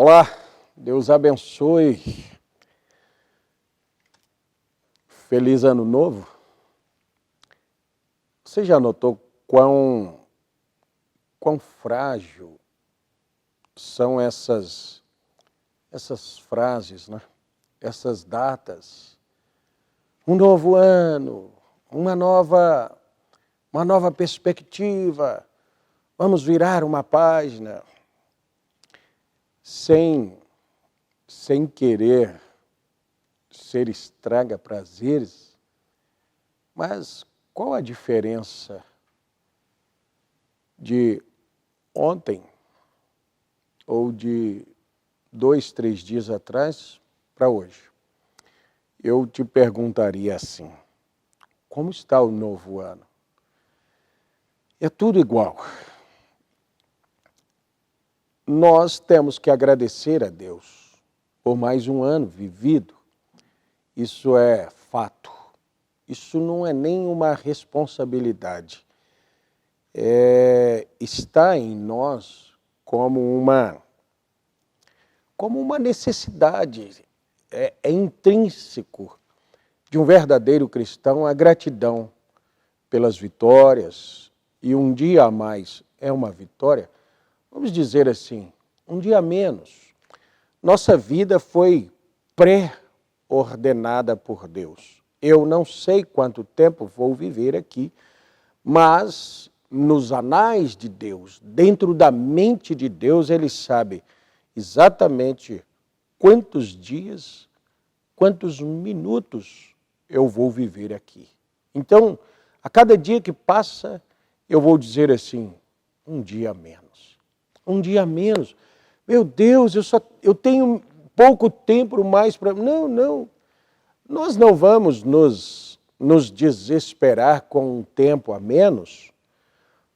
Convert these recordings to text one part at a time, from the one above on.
Olá, Deus abençoe. Feliz ano novo. Você já notou quão frágil são essas frases, né? Essas datas? Um novo ano, uma nova perspectiva, vamos virar uma página. Sem querer ser estraga-prazeres, mas qual a diferença de ontem ou de 2, 3 dias atrás para hoje? Eu te perguntaria assim, como está o novo ano? É tudo igual. Nós temos que agradecer a Deus por mais um ano vivido. Isso é fato. Isso não é nem uma responsabilidade. Está em nós como uma necessidade. É intrínseco de um verdadeiro cristão a gratidão pelas vitórias. E um dia a mais é uma vitória. Vamos dizer assim, um dia a menos. Nossa vida foi pré-ordenada por Deus. Eu não sei quanto tempo vou viver aqui, mas nos anais de Deus, dentro da mente de Deus, Ele sabe exatamente quantos dias, quantos minutos eu vou viver aqui. Então, a cada dia que passa, eu vou dizer assim, um dia a menos. Um dia a menos. Meu Deus, eu tenho pouco tempo mais para... Não. Nós não vamos nos desesperar com um tempo a menos,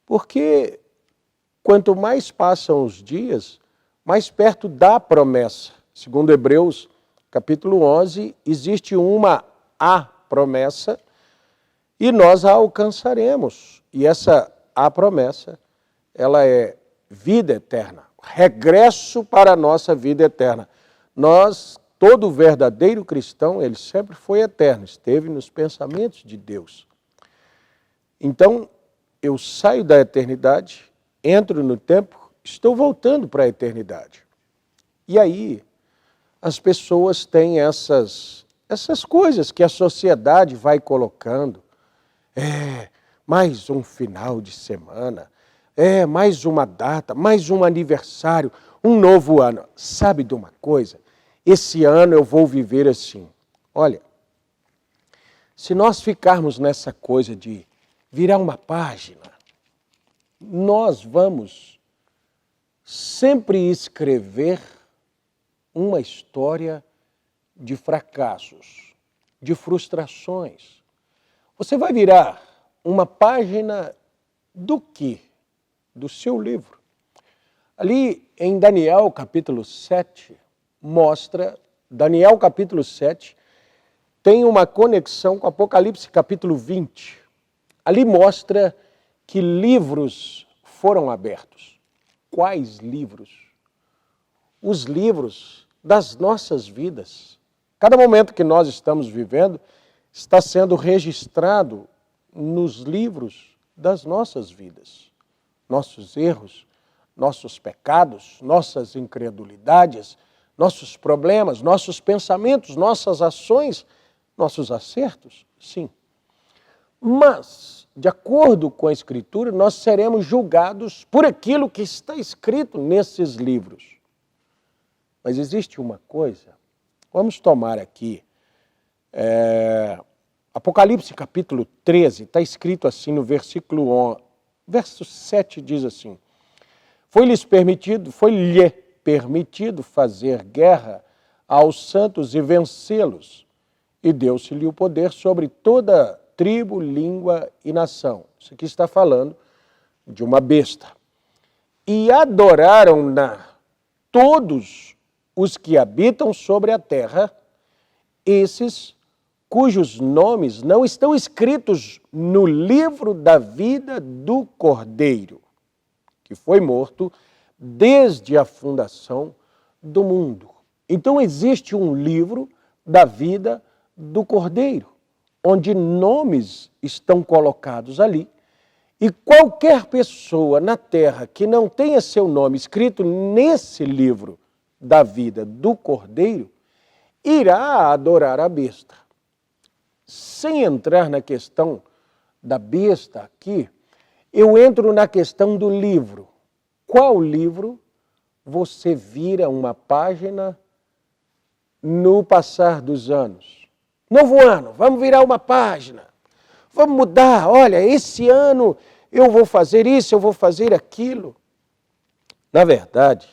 porque quanto mais passam os dias, mais perto da promessa. Segundo Hebreus, capítulo 11, existe uma promessa e nós a alcançaremos. E essa promessa, ela é vida eterna, regresso para a nossa vida eterna. Todo verdadeiro cristão, ele sempre foi eterno, esteve nos pensamentos de Deus. Então, eu saio da eternidade, entro no tempo, estou voltando para a eternidade. E aí, as pessoas têm essas coisas que a sociedade vai colocando. Mais um final de semana, mais uma data, mais um aniversário, um novo ano. Sabe de uma coisa? Esse ano eu vou viver assim. Olha, se nós ficarmos nessa coisa de virar uma página, nós vamos sempre escrever uma história de fracassos, de frustrações. Você vai virar uma página do quê? Do seu livro. Ali em Daniel capítulo 7, Daniel capítulo 7 tem uma conexão com Apocalipse capítulo 20. Ali mostra que livros foram abertos. Quais livros? Os livros das nossas vidas. Cada momento que nós estamos vivendo está sendo registrado nos livros das nossas vidas. Nossos erros, nossos pecados, nossas incredulidades, nossos problemas, nossos pensamentos, nossas ações, nossos acertos, sim. Mas, de acordo com a Escritura, nós seremos julgados por aquilo que está escrito nesses livros. Mas existe uma coisa, vamos tomar aqui, Apocalipse capítulo 13, está escrito assim no versículo 11, verso 7 diz assim, foi-lhe permitido fazer guerra aos santos e vencê-los, e deu-se-lhe o poder sobre toda tribo, língua e nação. Isso aqui está falando de uma besta. E adoraram-na todos os que habitam sobre a terra, esses cujos nomes não estão escritos no livro da vida do Cordeiro, que foi morto desde a fundação do mundo. Então existe um livro da vida do Cordeiro, onde nomes estão colocados ali, e qualquer pessoa na terra que não tenha seu nome escrito nesse livro da vida do Cordeiro, irá adorar a besta. Sem entrar na questão da besta aqui, eu entro na questão do livro. Qual livro você vira uma página no passar dos anos? Novo ano, vamos virar uma página. Vamos mudar, olha, esse ano eu vou fazer isso, eu vou fazer aquilo. Na verdade,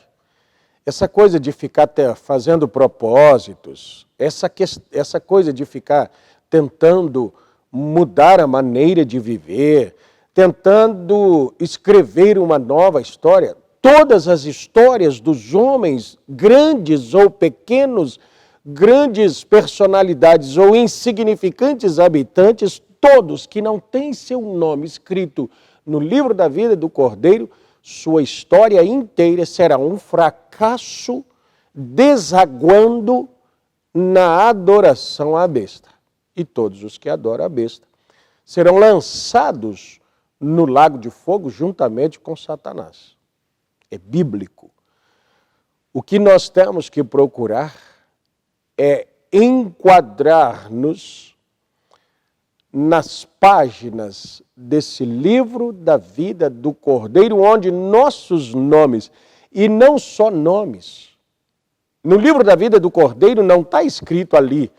essa coisa de ficar fazendo propósitos, essa coisa de ficar tentando mudar a maneira de viver, tentando escrever uma nova história, todas as histórias dos homens, grandes ou pequenos, grandes personalidades ou insignificantes habitantes, todos que não têm seu nome escrito no livro da vida do Cordeiro, sua história inteira será um fracasso, desaguando na adoração à besta. E todos os que adoram a besta serão lançados no lago de fogo juntamente com Satanás. É bíblico. O que nós temos que procurar é enquadrar-nos nas páginas desse livro da vida do Cordeiro, onde nossos nomes, e não só nomes, no livro da vida do Cordeiro não está escrito ali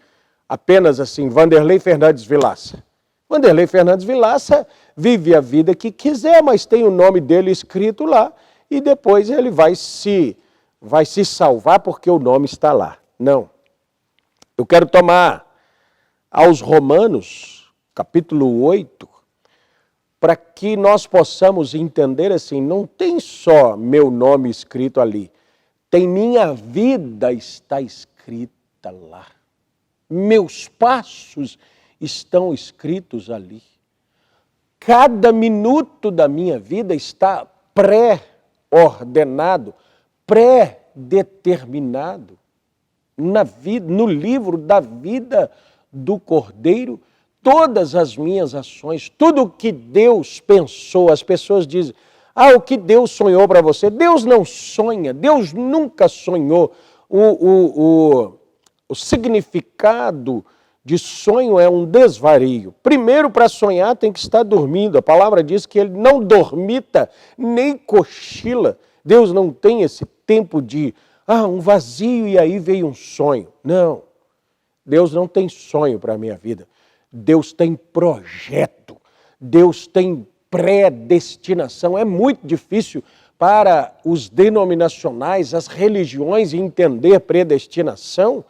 apenas assim, Vanderlei Fernandes Vilaça. Vanderlei Fernandes Vilaça vive a vida que quiser, mas tem o nome dele escrito lá, e depois ele vai se salvar porque o nome está lá. Não. Eu quero tomar aos Romanos, capítulo 8, para que nós possamos entender assim, não tem só meu nome escrito ali, tem minha vida está escrita lá. Meus passos estão escritos ali. Cada minuto da minha vida está pré-ordenado, pré-determinado no livro da vida do Cordeiro. Todas as minhas ações, tudo o que Deus pensou, as pessoas dizem, o que Deus sonhou para você. Deus não sonha, Deus nunca sonhou. O significado de sonho é um desvario. Primeiro, para sonhar, tem que estar dormindo. A palavra diz que ele não dormita, nem cochila. Deus não tem esse tempo de, um vazio e aí veio um sonho. Não, Deus não tem sonho para a minha vida. Deus tem projeto, Deus tem predestinação. É muito difícil para os denominacionais, as religiões, entender predestinação,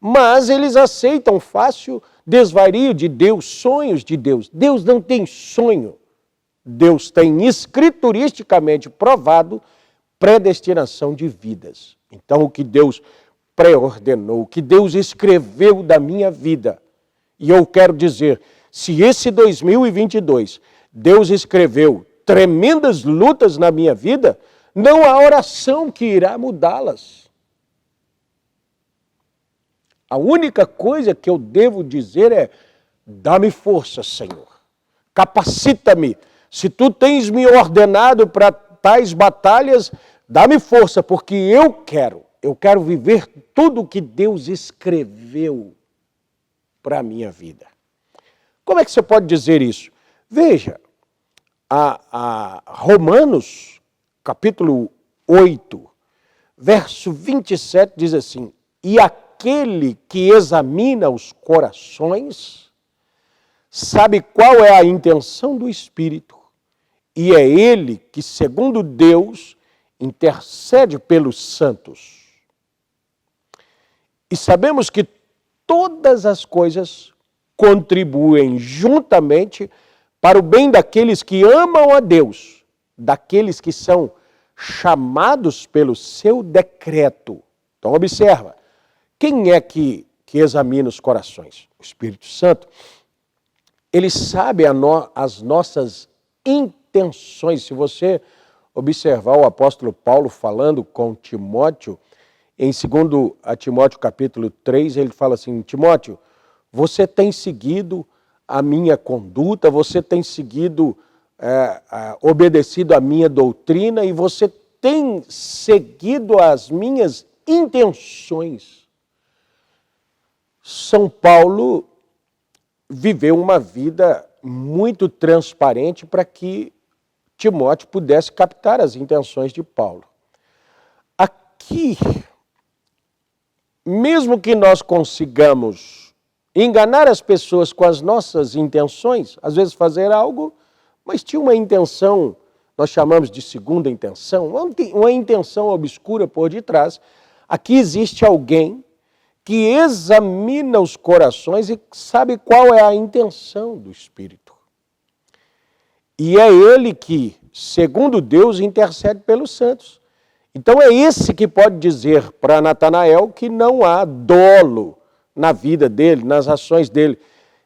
mas eles aceitam fácil desvario de Deus, sonhos de Deus. Deus não tem sonho. Deus tem escrituristicamente provado predestinação de vidas. Então, o que Deus pré-ordenou, o que Deus escreveu da minha vida, e eu quero dizer, se esse 2022 Deus escreveu tremendas lutas na minha vida, não há oração que irá mudá-las. A única coisa que eu devo dizer é, dá-me força, Senhor, capacita-me. Se tu tens me ordenado para tais batalhas, dá-me força, porque eu quero viver tudo o que Deus escreveu para a minha vida. Como é que você pode dizer isso? Veja, a Romanos, capítulo 8, verso 27, diz assim, e aquele que examina os corações sabe qual é a intenção do Espírito, e é ele que, segundo Deus, intercede pelos santos. E sabemos que todas as coisas contribuem juntamente para o bem daqueles que amam a Deus, daqueles que são chamados pelo seu decreto. Então observa, quem é que examina os corações? O Espírito Santo. Ele sabe as nossas intenções. Se você observar o apóstolo Paulo falando com Timóteo, Em 2 a Timóteo capítulo 3, ele fala assim, Timóteo, você tem seguido a minha conduta, você tem seguido, obedecido a minha doutrina e você tem seguido as minhas intenções. São Paulo viveu uma vida muito transparente para que Timóteo pudesse captar as intenções de Paulo. Aqui, mesmo que nós consigamos enganar as pessoas com as nossas intenções, às vezes fazer algo, mas tinha uma intenção, nós chamamos de segunda intenção, uma intenção obscura por detrás. Aqui existe alguém que examina os corações e sabe qual é a intenção do Espírito. E é ele que, segundo Deus, intercede pelos santos. Então é esse que pode dizer para Natanael que não há dolo na vida dele, nas ações dele.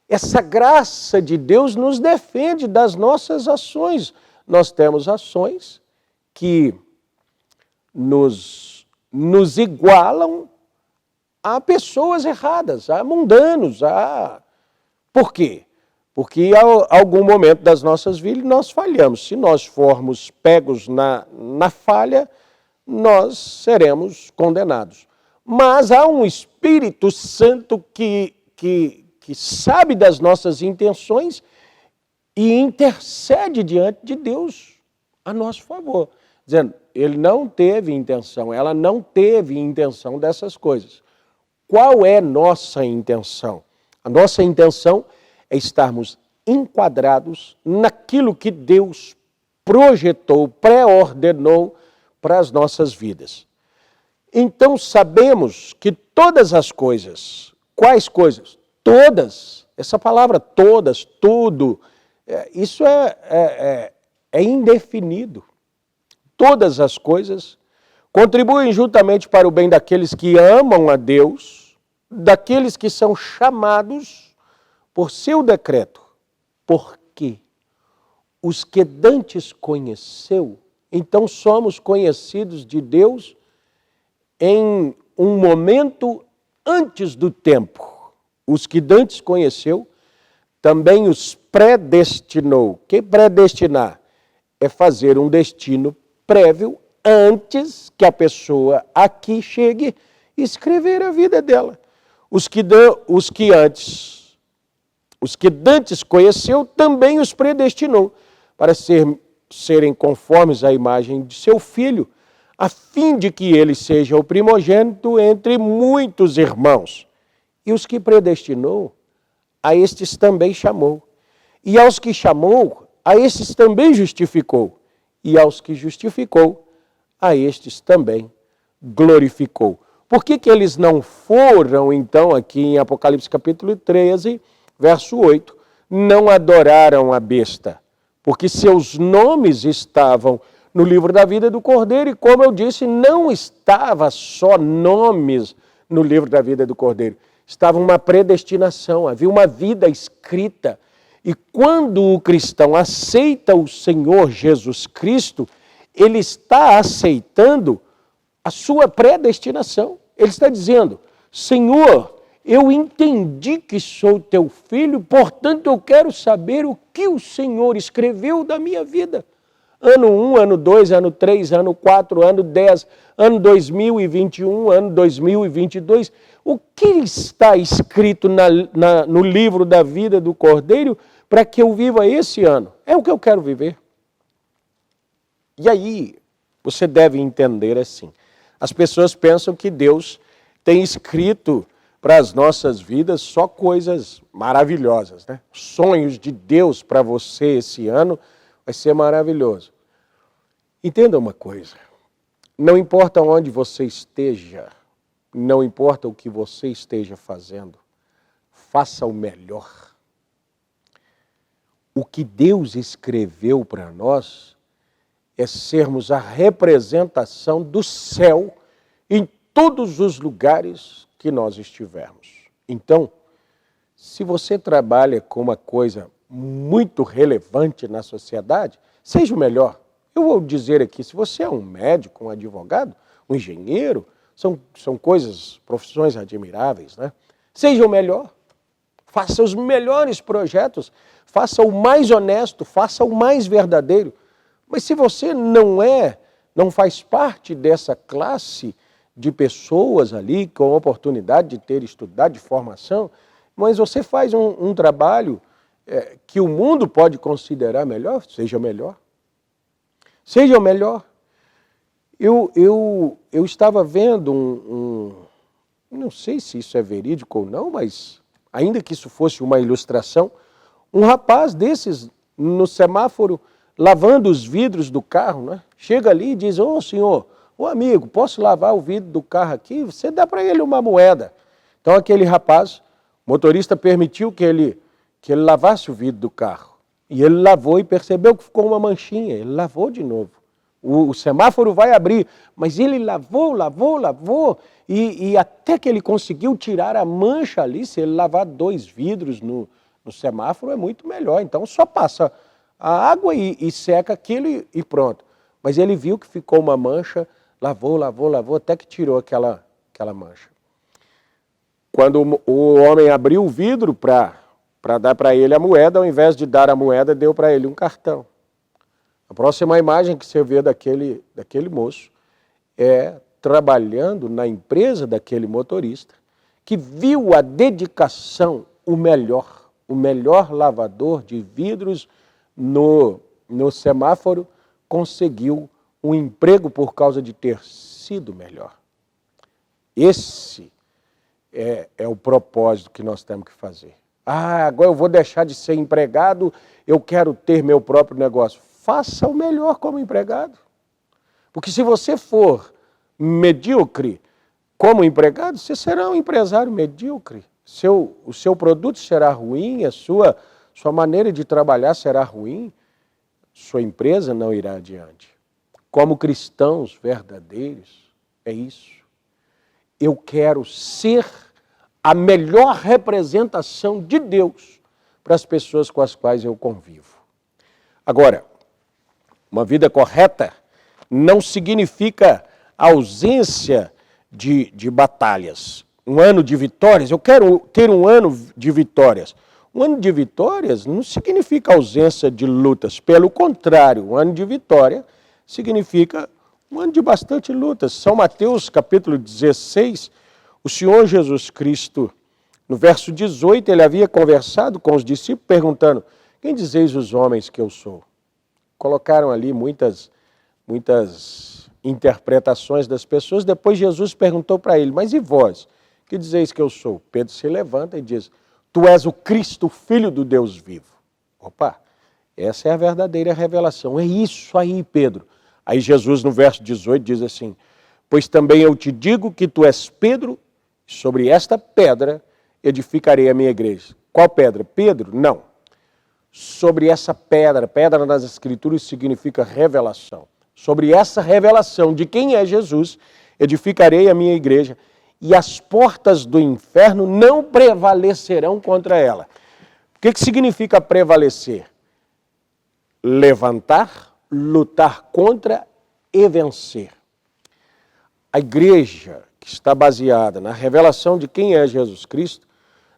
Essa graça de Deus nos defende das nossas ações. Nós temos ações que nos igualam a pessoas erradas, a mundanos. Por quê? Porque em algum momento das nossas vidas nós falhamos. Se nós formos pegos na falha, nós seremos condenados. Mas há um Espírito Santo que sabe das nossas intenções e intercede diante de Deus a nosso favor. Dizendo, ele não teve intenção, ela não teve intenção dessas coisas. Qual é nossa intenção? A nossa intenção é estarmos enquadrados naquilo que Deus projetou, pré-ordenou para as nossas vidas. Então sabemos que todas as coisas, quais coisas? Todas, essa palavra todas, tudo, isso é indefinido. Todas as coisas contribuem juntamente para o bem daqueles que amam a Deus, daqueles que são chamados por seu decreto. Porque os que dantes conheceu, então somos conhecidos de Deus em um momento antes do tempo. Os que dantes conheceu, também os predestinou. Que predestinar? É fazer um destino prévio antes que a pessoa aqui chegue e escrever a vida dela. Os que dantes conheceu, também os predestinou para serem conformes à imagem de seu filho, a fim de que ele seja o primogênito entre muitos irmãos. E os que predestinou, a estes também chamou. E aos que chamou, a estes também justificou. E aos que justificou, a estes também glorificou. Por que eles não foram, então, aqui em Apocalipse capítulo 13, verso 8, não adoraram a besta? Porque seus nomes estavam no livro da vida do Cordeiro, e como eu disse, não estava só nomes no livro da vida do Cordeiro. Estava uma predestinação, havia uma vida escrita. E quando o cristão aceita o Senhor Jesus Cristo, ele está aceitando a sua predestinação. Ele está dizendo, Senhor, eu entendi que sou teu filho, portanto eu quero saber o que o Senhor escreveu da minha vida. Ano 1, ano 2, ano 3, ano 4, ano 10, ano 2021, ano 2022. O que está escrito no livro da vida do Cordeiro para que eu viva esse ano? É o que eu quero viver. E aí, você deve entender assim. As pessoas pensam que Deus tem escrito para as nossas vidas só coisas maravilhosas, né? Sonhos de Deus para você esse ano vai ser maravilhoso. Entenda uma coisa, não importa onde você esteja, não importa o que você esteja fazendo, faça o melhor. O que Deus escreveu para nós é sermos a representação do céu em todos os lugares que nós estivermos. Então, se você trabalha com uma coisa muito relevante na sociedade, seja o melhor. Eu vou dizer aqui, se você é um médico, um advogado, um engenheiro, São coisas, profissões admiráveis, né? Seja o melhor, faça os melhores projetos, faça o mais honesto, faça o mais verdadeiro. Mas se você não faz parte dessa classe de pessoas ali com a oportunidade de ter estudado, de formação, mas você faz um trabalho que o mundo pode considerar melhor, seja melhor. Seja o melhor. Eu estava vendo não sei se isso é verídico ou não, mas ainda que isso fosse uma ilustração, um rapaz desses no semáforo lavando os vidros do carro, né? Chega ali e diz, senhor, amigo, posso lavar o vidro do carro aqui? Você dá para ele uma moeda. Então aquele rapaz, o motorista permitiu que ele lavasse o vidro do carro. E ele lavou e percebeu que ficou uma manchinha, ele lavou de novo. O semáforo vai abrir, mas ele lavou, e até que ele conseguiu tirar a mancha ali. Se ele lavar 2 vidros no semáforo é muito melhor, então só passa a água e seca aquilo e pronto. Mas ele viu que ficou uma mancha, lavou, até que tirou aquela mancha. Quando o homem abriu o vidro para dar para ele a moeda, ao invés de dar a moeda, deu para ele um cartão. A próxima imagem que você vê daquele moço é trabalhando na empresa daquele motorista, que viu a dedicação, o melhor lavador de vidros no semáforo, conseguiu um emprego por causa de ter sido melhor. Esse é o propósito que nós temos que fazer. Agora eu vou deixar de ser empregado, eu quero ter meu próprio negócio. Faça o melhor como empregado. Porque se você for medíocre como empregado, você será um empresário medíocre. O seu produto será ruim, a sua maneira de trabalhar será ruim, sua empresa não irá adiante. Como cristãos verdadeiros, é isso. Eu quero ser a melhor representação de Deus para as pessoas com as quais eu convivo. Agora, uma vida correta não significa ausência de batalhas. Um ano de vitórias, eu quero ter um ano de vitórias. Um ano de vitórias não significa ausência de lutas. Pelo contrário, um ano de vitória significa um ano de bastante lutas. São Mateus, capítulo 16, o Senhor Jesus Cristo, no verso 18, ele havia conversado com os discípulos, perguntando, quem dizeis os homens que eu sou? Colocaram ali muitas interpretações das pessoas. Depois Jesus perguntou para ele, mas e vós? Que dizeis que eu sou? Pedro se levanta e diz, tu és o Cristo, Filho do Deus vivo. Opa, essa é a verdadeira revelação. É isso aí, Pedro. Aí Jesus, no verso 18, diz assim, pois também eu te digo que tu és Pedro, sobre esta pedra edificarei a minha igreja. Qual pedra? Pedro? Não. Sobre essa pedra nas Escrituras significa revelação. Sobre essa revelação de quem é Jesus, edificarei a minha igreja e as portas do inferno não prevalecerão contra ela. O que significa prevalecer? Levantar, lutar contra e vencer. A igreja que está baseada na revelação de quem é Jesus Cristo,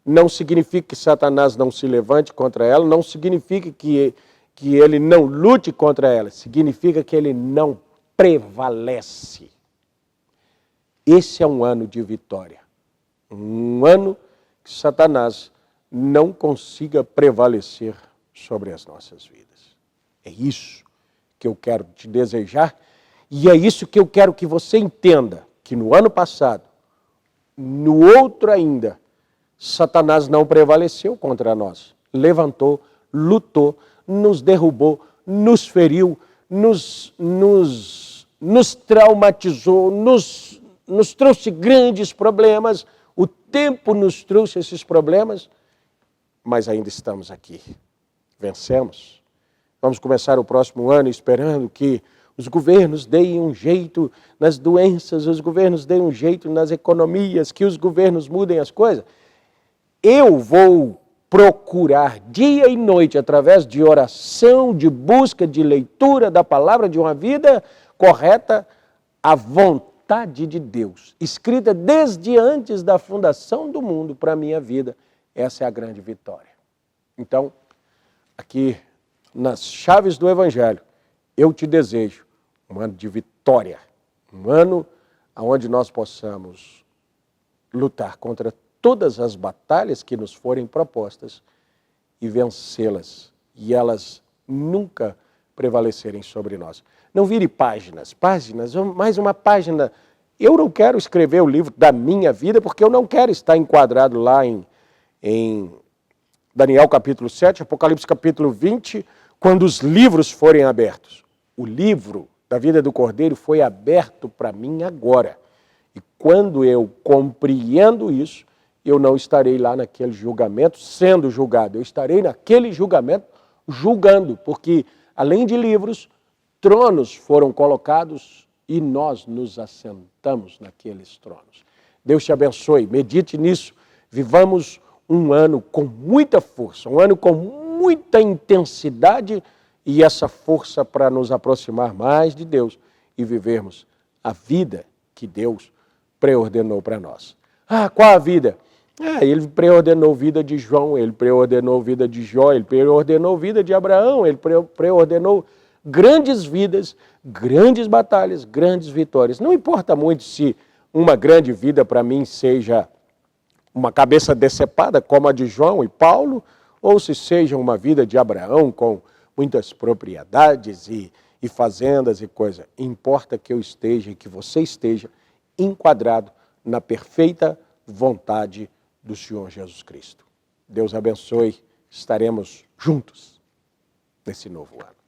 não significa que Satanás não se levante contra ela, não significa que ele não lute contra ela, significa que ele não prevalece. Esse é um ano de vitória. Um ano que Satanás não consiga prevalecer sobre as nossas vidas. É isso que eu quero te desejar e é isso que eu quero que você entenda, que no ano passado, no outro ainda, Satanás não prevaleceu contra nós. Levantou, lutou, nos derrubou, nos feriu, nos traumatizou, nos trouxe grandes problemas. O tempo nos trouxe esses problemas, mas ainda estamos aqui. Vencemos. Vamos começar o próximo ano esperando que os governos deem um jeito nas doenças, os governos deem um jeito nas economias, que os governos mudem as coisas. Eu vou procurar dia e noite, através de oração, de busca, de leitura da palavra, de uma vida correta, a vontade vontade de Deus, escrita desde antes da fundação do mundo para a minha vida, essa é a grande vitória. Então, aqui nas chaves do Evangelho, eu te desejo um ano de vitória, um ano onde nós possamos lutar contra todas as batalhas que nos forem propostas e vencê-las, e elas nunca prevalecerem sobre nós. Não vire páginas, mais uma página. Eu não quero escrever o livro da minha vida, porque eu não quero estar enquadrado lá em Daniel capítulo 7, Apocalipse capítulo 20, quando os livros forem abertos. O livro da vida do Cordeiro foi aberto para mim agora. E quando eu compreendo isso, eu não estarei lá naquele julgamento sendo julgado. Eu estarei naquele julgamento julgando, porque além de livros, tronos foram colocados e nós nos assentamos naqueles tronos. Deus te abençoe, medite nisso, vivamos um ano com muita força, um ano com muita intensidade e essa força para nos aproximar mais de Deus e vivermos a vida que Deus preordenou para nós. Ah, qual a vida? Ele preordenou a vida de João, ele preordenou a vida de Jó, ele preordenou a vida de Abraão, ele preordenou grandes vidas, grandes batalhas, grandes vitórias. Não importa muito se uma grande vida para mim seja uma cabeça decepada como a de João e Paulo, ou se seja uma vida de Abraão com muitas propriedades e fazendas e coisa. Importa que eu esteja e que você esteja enquadrado na perfeita vontade do Senhor Jesus Cristo. Deus abençoe, estaremos juntos nesse novo ano.